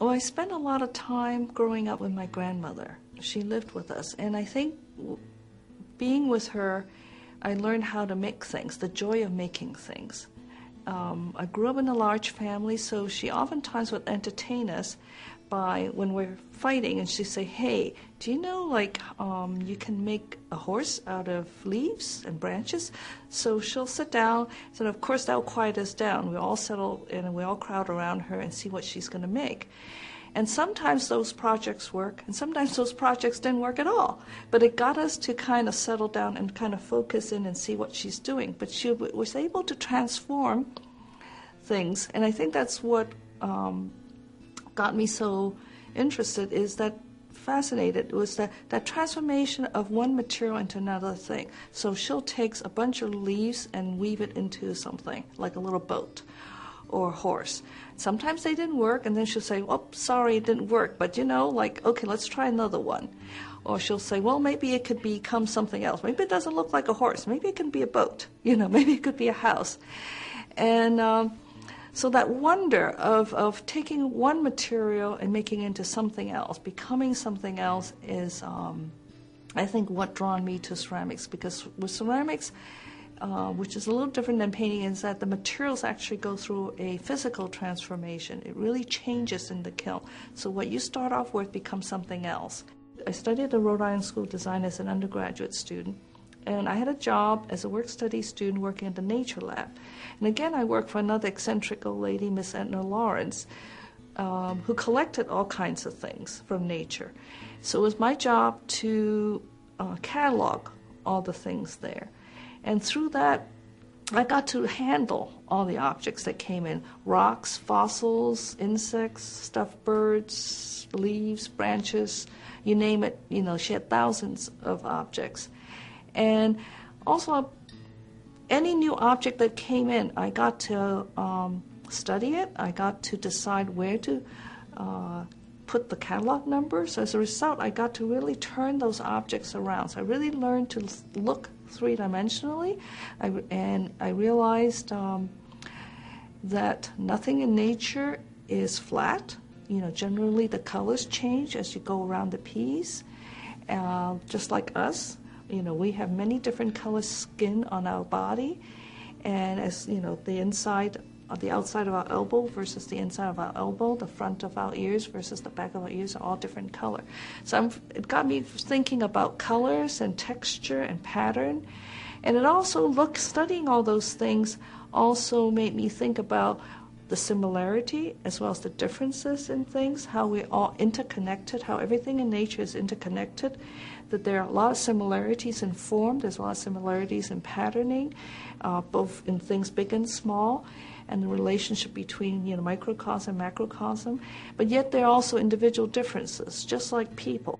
Well, I spent a lot of time growing up with my grandmother. She lived with us, and I think being with her, I learned how to make things, the joy of making things. I grew up in a large family, so she oftentimes would entertain us by, when we're fighting, and she'd say, hey, do you know, you can make a horse out of leaves and branches? So she'll sit down, and of course that'll quiet us down. We all settle in and we all crowd around her and see what she's going to make. And sometimes those projects work, and sometimes those projects didn't work at all. But it got us to kind of settle down and kind of focus in and see what she's doing. But she was able to transform things, and I think that's what got me so interested, is that fascinated, was that transformation of one material into another thing. So she'll take a bunch of leaves and weave it into something, like a little boat or horse. Sometimes they didn't work, and then she'll say, oh, sorry, it didn't work, but okay, let's try another one. Or she'll say, well, maybe it could become something else. Maybe it doesn't look like a horse. Maybe it can be a boat. Maybe it could be a house. And so that wonder of taking one material and making it into something else, becoming something else, is, I think, what drawn me to ceramics. Because with ceramics, which is a little different than painting, is that the materials actually go through a physical transformation. It really changes in the kiln. So what you start off with becomes something else. I studied at the Rhode Island School of Design as an undergraduate student, and I had a job as a work-study student working at the Nature Lab. And again, I worked for another eccentric old lady, Miss Edna Lawrence, who collected all kinds of things from nature. So it was my job to catalog all the things there. And through that, I got to handle all the objects that came in: rocks, fossils, insects, stuffed birds, leaves, branches, you name it. She had thousands of objects. And also, any new object that came in, I got to study it. I got to decide where to put the catalog number. So as a result, I got to really turn those objects around. So I really learned to look three-dimensionally, and I realized that nothing in nature is flat. Generally the colors change as you go around the piece, just like us. We have many different color skin on our body, and as the outside of our elbow versus the inside of our elbow, the front of our ears versus the back of our ears are all different color. So it got me thinking about colors and texture and pattern, and it also studying all those things also made me think about the similarity as well as the differences in things, how we're all interconnected, how everything in nature is interconnected, that there are a lot of similarities in form, there's a lot of similarities in patterning, both in things big and small, and the relationship between microcosm and macrocosm, but yet there are also individual differences, just like people.